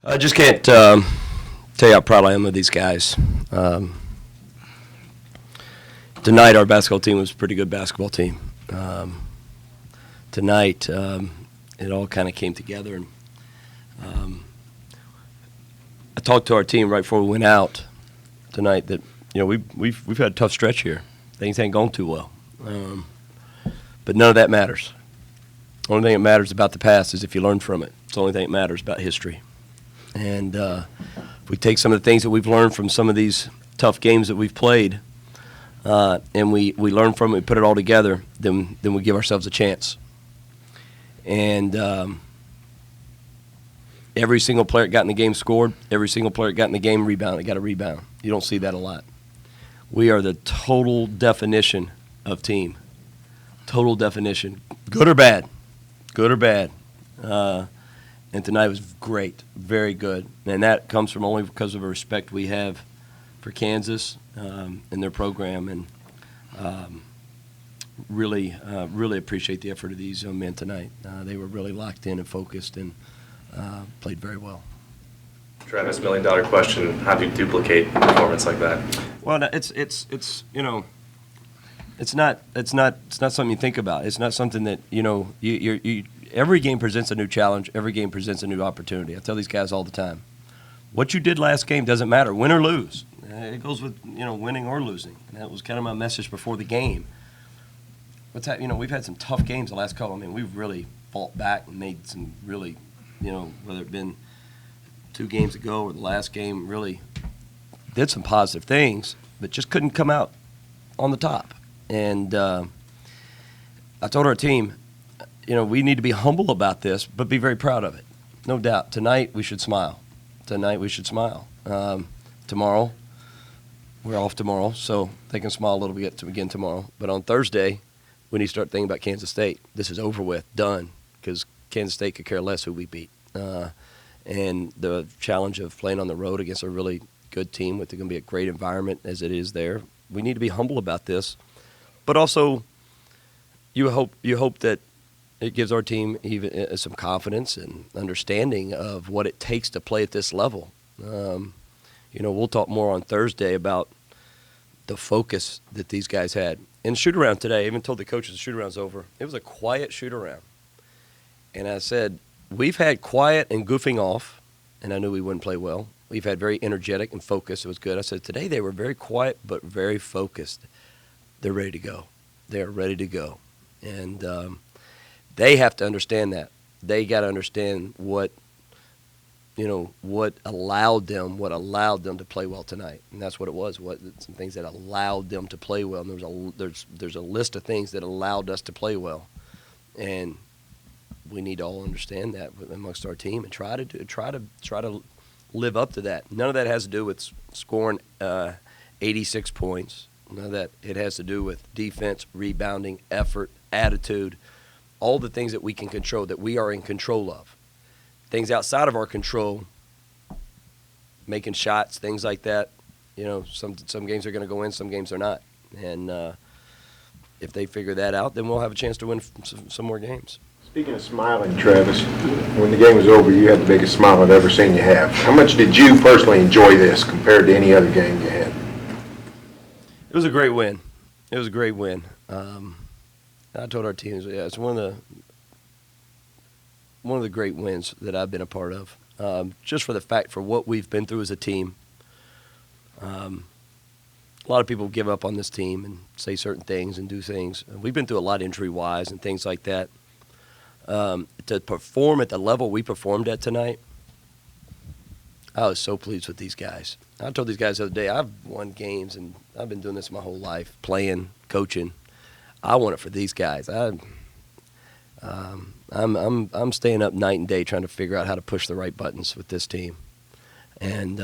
I just can't tell you how proud I am of these guys. Tonight, our basketball team was a pretty good basketball team. Tonight, it all kind of came together. And I talked to our team right before we went out tonight that we've had a tough stretch here. Things ain't going too well, but none of that matters. The only thing that matters about the past is if you learn from it. It's the only thing that matters about history. And if we take some of the things that we've learned from some of these tough games that we've played, and we learn from it, we put it all together, then we give ourselves a chance. And every single player that got in the game scored. Every single player that got in the game rebounded, got a rebound. You don't see that a lot. We are the total definition of team. Total definition. Good or bad. Good or bad. And tonight was great, very good. And that comes from only because of the respect we have for Kansas and their program. And really appreciate the effort of these young men tonight. They were really locked in and focused and played very well. Travis, $1 million question: how do you duplicate a performance like that? Well, it's not something you think about. It's not something that you every game presents a new challenge. Every game presents a new opportunity. I tell these guys all the time, what you did last game doesn't matter, win or lose. It goes with winning or losing. And that was kind of my message before the game. We've had some tough games the last couple. I mean, we've really fought back and made some really, whether it been 2 games ago or the last game, really did some positive things, but just couldn't come out on the top. And I told our team, we need to be humble about this, but be very proud of it. No doubt. Tonight, we should smile. Tomorrow, we're off tomorrow, so they can smile a little bit again tomorrow. But on Thursday, we need to start thinking about Kansas State. This is over with, done, because Kansas State could care less who we beat. And the challenge of playing on the road against a really good team with going to be a great environment as it is there, we need to be humble about this. But also, you hope that it gives our team even some confidence and understanding of what it takes to play at this level. We'll talk more on Thursday about the focus that these guys had. In shoot-around today, I even told the coaches the shoot-around's over. It was a quiet shoot-around. And I said, we've had quiet and goofing off, and I knew we wouldn't play well. We've had very energetic and focused. It was good. I said, today they were very quiet but very focused. They're ready to go. They're ready to go. And they have to understand that. They got to understand what allowed them to play well tonight. And that's what it was. Some things that allowed them to play well. And there's a list of things that allowed us to play well. And we need to all understand that amongst our team and try to live up to that. None of that has to do with scoring 86 points. None of that. It has to do with defense, rebounding, effort, attitude, all the things that we can control, that we are in control of. Things outside of our control, making shots, things like that. Some games are going to go in, some games are not. And if they figure that out, then we'll have a chance to win some more games. Speaking of smiling, Travis, when the game was over, you had the biggest smile I've ever seen you have. How much did you personally enjoy this compared to any other game you had? It was a great win. I told our teams, it's one of the great wins that I've been a part of. Just for the fact for what we've been through as a team. A lot of people give up on this team and say certain things and do things. We've been through a lot injury-wise and things like that. To perform at the level we performed at tonight, I was so pleased with these guys. I told these guys the other day, I've won games, and I've been doing this my whole life, playing, coaching. I want it for these guys. I'm staying up night and day trying to figure out how to push the right buttons with this team, and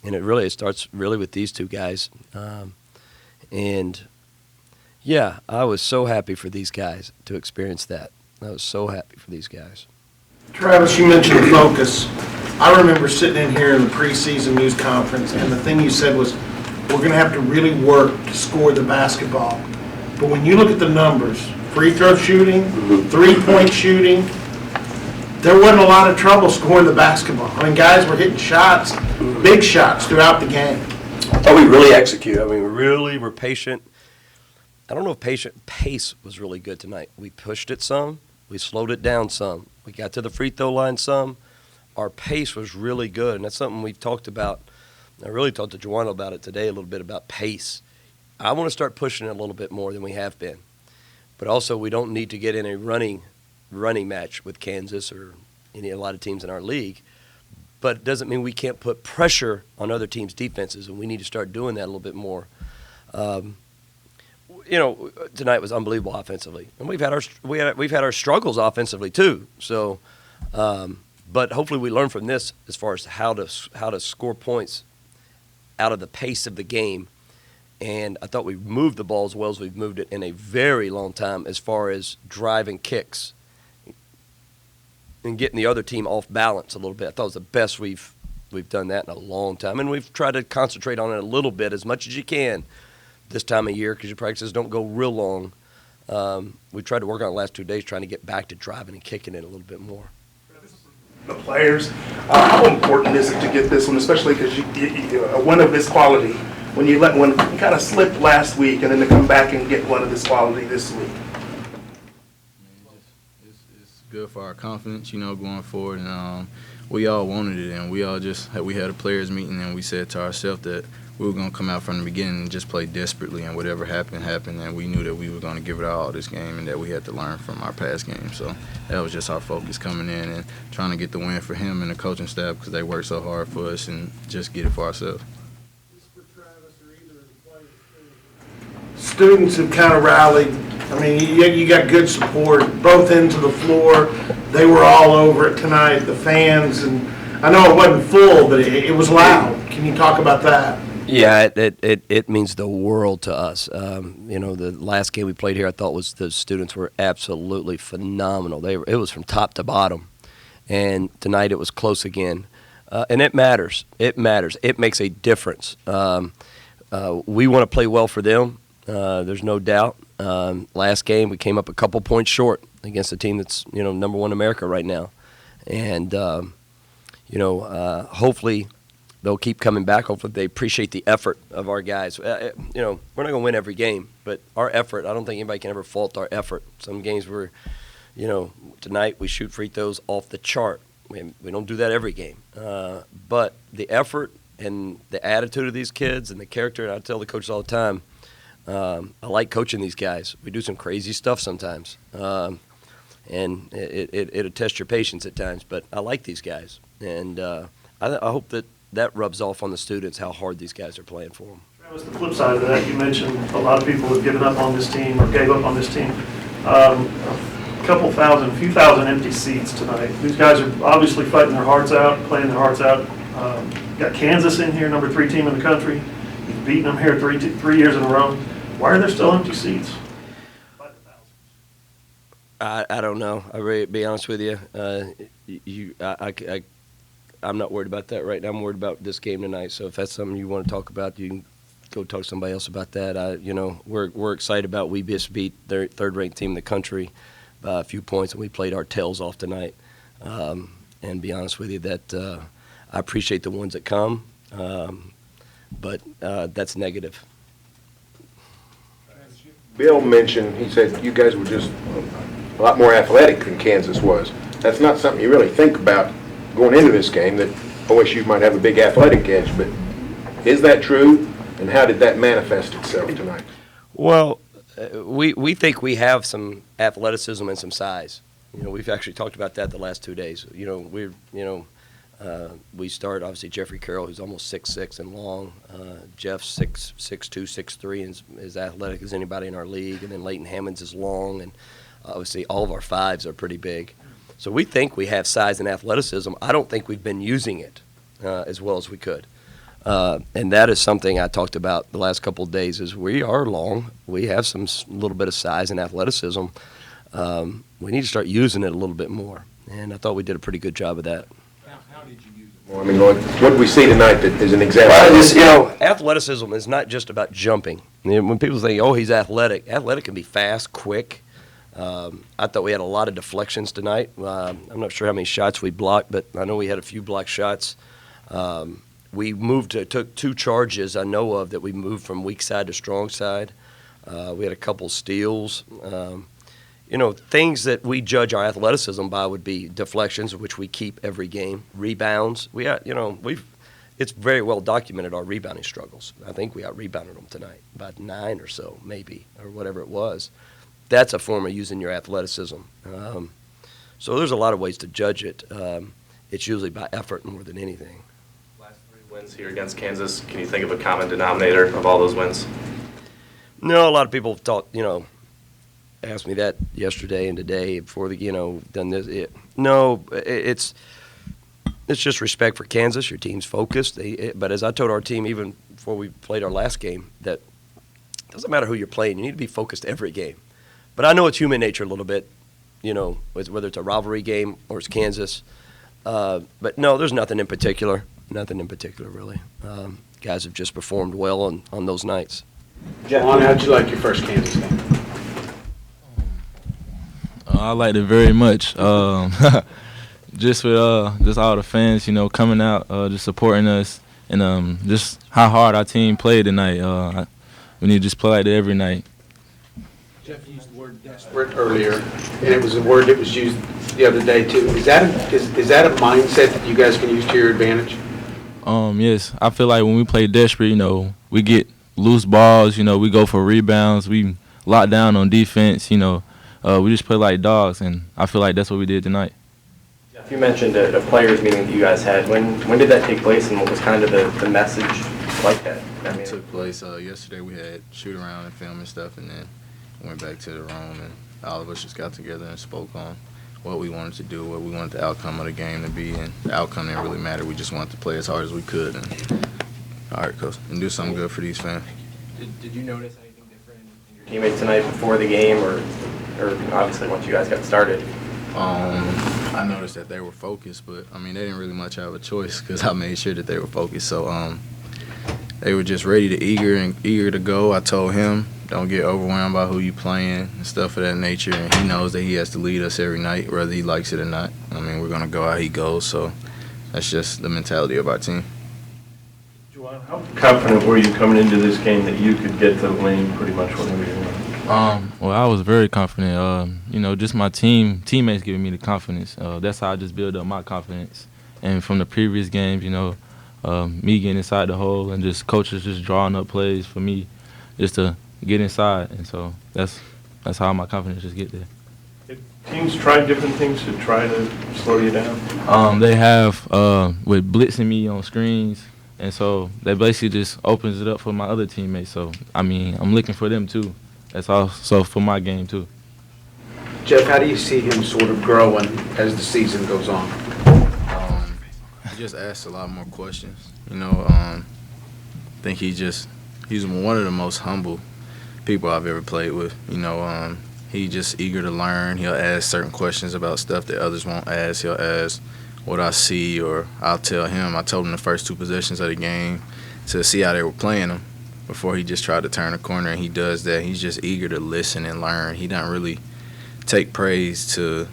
it starts with these two guys, and yeah, I was so happy for these guys to experience that. I was so happy for these guys. Travis, you mentioned focus. I remember sitting in here in the preseason news conference, and the thing you said was, we're going to have to really work to score the basketball. But when you look at the numbers, free throw shooting, 3-point shooting, there wasn't a lot of trouble scoring the basketball. I mean, guys were hitting shots, big shots throughout the game. I thought we really executed. I mean, we really were patient. I don't know if pace was really good tonight. We pushed it some. We slowed it down some. We got to the free throw line some. Our pace was really good, and that's something we've talked about. I really talked to Joanna about it today a little bit about pace. I want to start pushing it a little bit more than we have been. But also, we don't need to get in a running match with Kansas or a lot of teams in our league. But it doesn't mean we can't put pressure on other teams' defenses, and we need to start doing that a little bit more. Tonight was unbelievable offensively, and we've had our struggles offensively too. So, but hopefully we learn from this as far as how to score points out of the pace of the game. And I thought we moved the ball as well as we've moved it in a very long time as far as driving kicks and getting the other team off balance a little bit. I thought it was the best we've done that in a long time, and we've tried to concentrate on it a little bit as much as you can this time of year because your practices don't go real long. We tried to work on it the last 2 days trying to get back to driving and kicking it a little bit more. The players, how important is it to get this one, especially because one of this quality, when you kind of slipped last week and then to come back and get one of this quality this week? It's good for our confidence, going forward. And we all wanted it, and we had a players meeting, and we said to ourselves that we were going to come out from the beginning and just play desperately, and whatever happened, and we knew that we were going to give it all this game and that we had to learn from our past games. So that was just our focus coming in and trying to get the win for him and the coaching staff because they worked so hard for us and just get it for ourselves. Students have kind of rallied. I mean, you got good support, both ends of the floor. They were all over it tonight, the fans, and I know it wasn't full, but it was loud. Can you talk about that? Yeah, it means the world to us. The last game we played here, I thought the students were absolutely phenomenal. It was from top to bottom, and tonight it was close again, and it matters. It matters. It makes a difference. We want to play well for them. There's no doubt. Last game we came up a couple points short against a team that's number one in America right now, and hopefully they'll keep coming back. Hopefully they appreciate the effort of our guys. We're not going to win every game, but our effort, I don't think anybody can ever fault our effort. Some games tonight we shoot free throws off the chart. We don't do that every game. But the effort and the attitude of these kids and the character, and I tell the coaches all the time, I like coaching these guys. We do some crazy stuff sometimes. And it'll test your patience at times, but I like these guys. And I hope that rubs off on the students how hard these guys are playing for them. Travis, the flip side of that, you mentioned a lot of people have given up on this team or gave up on this team. A few thousand empty seats tonight. These guys are obviously fighting their hearts out, playing their hearts out. Got Kansas in here, number 3 team in the country. You've beaten them here 3 years in a row. Why are there still empty seats? I don't know. I really, be honest with you, I'm not worried about that right now. I'm worried about this game tonight. So if that's something you want to talk about, you can go talk to somebody else about that. We're excited about we just beat their third-ranked team in the country by a few points, and we played our tails off tonight. And be honest with you, that I appreciate the ones that come, but that's negative. Bill mentioned, he said you guys were just a lot more athletic than Kansas was. That's not something you really think about going into this game, that OSU might have a big athletic edge, but is that true, and how did that manifest itself tonight? Well, we think we have some athleticism and some size. We've actually talked about that the last 2 days. We start, obviously, Jeffrey Carroll, who's almost 6'6" and long. Jeff's 6'2", 6'3", and as athletic as anybody in our league. And then Leighton Hammonds is long, and obviously all of our fives are pretty big. So we think we have size and athleticism. I don't think we've been using it as well as we could. And that is something I talked about the last couple of days is we are long. We have some little bit of size and athleticism. We need to start using it a little bit more. And I thought we did a pretty good job of that. How did you use it? Well, I mean, what did we see tonight that is an example? Well, athleticism is not just about jumping. When people think, oh, he's athletic can be fast, quick. I thought we had a lot of deflections tonight. I'm not sure how many shots we blocked, but I know we had a few blocked shots. We took 2 charges I know of that we moved from weak side to strong side. We had a couple steals. Things that we judge our athleticism by would be deflections, which we keep every game. Rebounds. It's very well documented, our rebounding struggles. I think we out-rebounded them tonight, about 9 or so, maybe, or whatever it was. That's a form of using your athleticism. So there's a lot of ways to judge it. It's usually by effort more than anything. Last 3 wins here against Kansas. Can you think of a common denominator of all those wins? No, a lot of people asked me that yesterday and today before done this. It's just respect for Kansas. Your team's focused. But as I told our team even before we played our last game, that it doesn't matter who you're playing. You need to be focused every game. But I know it's human nature a little bit, whether it's a rivalry game or it's Kansas. But no, there's nothing in particular. Nothing in particular, really. Guys have just performed well on those nights. Jeff, how'd you like your first Kansas game? I liked it very much. Just with just all the fans, coming out, just supporting us, and just how hard our team played tonight. We need to just play like that every night. Jeff used the word desperate earlier, and it was a word that was used the other day too. Is that a mindset that you guys can use to your advantage? Yes, I feel like when we play desperate, we get loose balls. We go for rebounds. We lock down on defense. We just play like dogs, and I feel like that's what we did tonight. Jeff, you mentioned a players meeting that you guys had. When did that take place, and what was kind of the message like that? It took place yesterday. We had shoot around and film and stuff, and then went back to the room, and all of us just got together and spoke on what we wanted to do, what we wanted the outcome of the game to be, and the outcome didn't really matter. We just wanted to play as hard as we could, and all right, coach, and do something good for these fans. Did you notice anything different in your teammates tonight before the game, or obviously once you guys got started? I noticed that they were focused, but they didn't really much have a choice because I made sure that they were focused. So they were just ready to eager to go. I told him, don't get overwhelmed by who you playing and stuff of that nature, and he knows that he has to lead us every night, whether he likes it or not. We're gonna go how he goes, so that's just the mentality of our team. Juwan, how confident were you coming into this game that you could get the lane pretty much whenever you want? Well, I was very confident. Just my teammates giving me the confidence. That's how I just build up my confidence. And from the previous games, me getting inside the hole and just coaches just drawing up plays for me just to get inside. And so that's how my confidence just get there. Have teams tried different things to try to slow you down? They have with blitzing me on screens. And so that basically just opens it up for my other teammates. So, I'm looking for them too. That's also for my game too. Jeff, how do you see him sort of growing as the season goes on? He just asks a lot more questions. I think he's one of the most humble people I've ever played with. He's just eager to learn. He'll ask certain questions about stuff that others won't ask. He'll ask what I see, or I'll tell him. I told him the first 2 possessions of the game to see how they were playing him before he just tried to turn a corner, and he does that. He's just eager to listen and learn. He doesn't really take praise to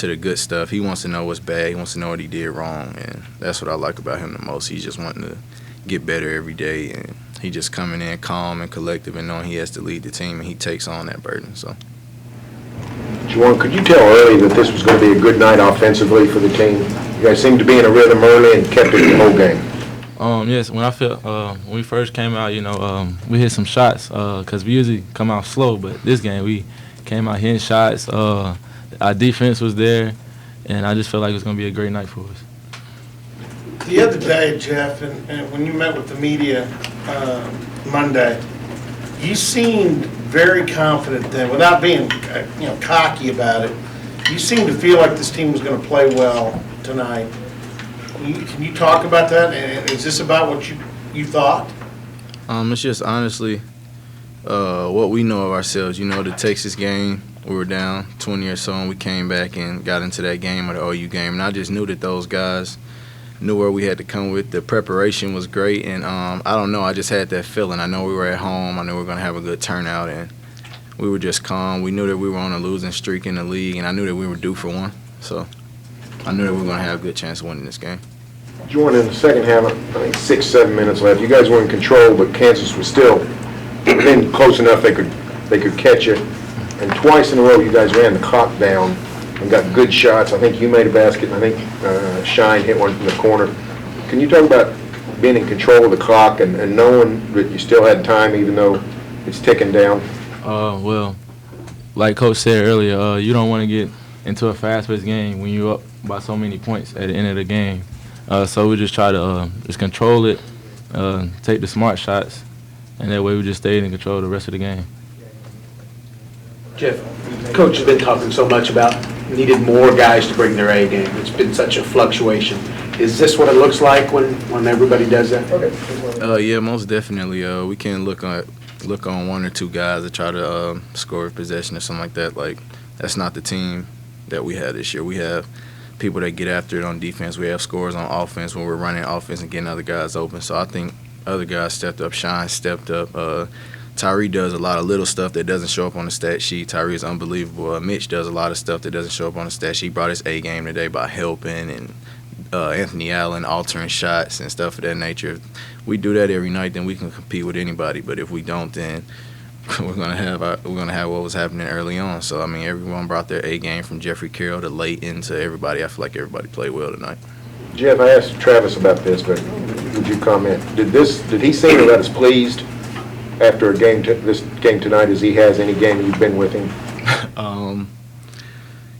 the good stuff. He wants to know what's bad. He wants to know what he did wrong, and that's what I like about him the most. He's just wanting to get better every day, and he just coming in calm and collective and knowing he has to lead the team, and he takes on that burden. So, Juwan, could you tell early that this was going to be a good night offensively for the team? You guys seemed to be in a rhythm early and kept it the whole game. Yes, when we first came out, we hit some shots because we usually come out slow, but this game we came out hitting shots. Our defense was there, and I just felt like it was going to be a great night for us. The other day, Jeff, and when you met with the media Monday, you seemed very confident then, without being cocky about it. You seemed to feel like this team was going to play well tonight. Can you talk about that? And is this about what you thought? It's just honestly what we know of ourselves. The Texas game, we were down 20 or so, and we came back and got into that game, or the OU game. And I just knew that those guys knew where we had to come with. The preparation was great, and I don't know. I just had that feeling. I know we were at home. I knew we were going to have a good turnout, and we were just calm. We knew that we were on a losing streak in the league, and I knew that we were due for one. So I knew that we were going to have a good chance of winning this game. Jordan, in the second half, I think 6-7 minutes left. You guys were in control, but Kansas was still within close enough they could catch you. And twice in a row, you guys ran the clock down and got good shots. I think you made a basket, and I think Shine hit one from the corner. Can you talk about being in control of the clock and knowing that you still had time even though it's ticking down? Well, like Coach said earlier, you don't want to get into a fast-paced game when you're up by so many points at the end of the game. So we just try to just control it, take the smart shots, and that way we just stayed in control the rest of the game. Jeff, Coach has been talking so much about needed more guys to bring their A game. It's been such a fluctuation. Is this what it looks like when everybody does that? Okay. Yeah, most definitely. We can look on one or two guys to try to score a possession or something like that. Like, that's not the team that we had this year. We have people that get after it on defense. We have scores on offense when we're running offense and getting other guys open. So I think other guys stepped up. Shine stepped up. Tyree does a lot of little stuff that doesn't show up on the stat sheet. Tyree is unbelievable. Mitch does a lot of stuff that doesn't show up on the stat sheet. He brought his A game today by helping, and Anthony Allen altering shots and stuff of that nature. If we do that every night, then we can compete with anybody. But if we don't, then we're gonna have what was happening early on. So I mean, everyone brought their A game from Jeffrey Carroll to late into everybody. I feel like everybody played well tonight. Jeff, I asked Travis about this, but would you comment? Did he seem about as pleased after this game tonight as he has any game you've been with him?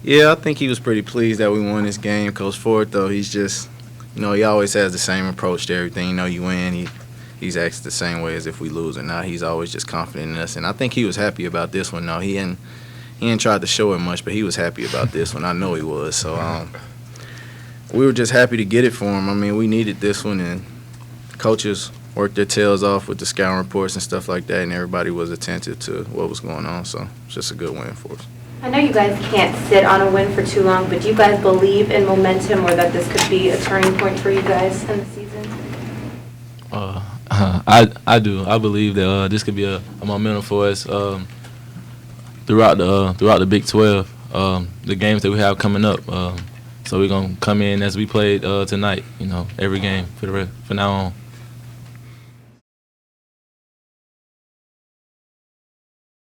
Yeah, I think he was pretty pleased that we won this game. Coach Ford, though, he's just, he always has the same approach to everything. You win, he's acts the same way as if we lose or not. He's always just confident in us, and I think he was happy about this one. No, he hadn't tried to show it much, but he was happy about this one. I know he was. So we were just happy to get it for him. I mean, we needed this one, and coaches worked their tails off with the scouting reports and stuff like that, and everybody was attentive to what was going on. So it's just a good win for us. I know you guys can't sit on a win for too long, but do you guys believe in momentum or that this could be a turning point for you guys in the season? I do. I believe that this could be a momentum for us throughout the Big 12, the games that we have coming up. So we're gonna come in as we played tonight. Every game for now on.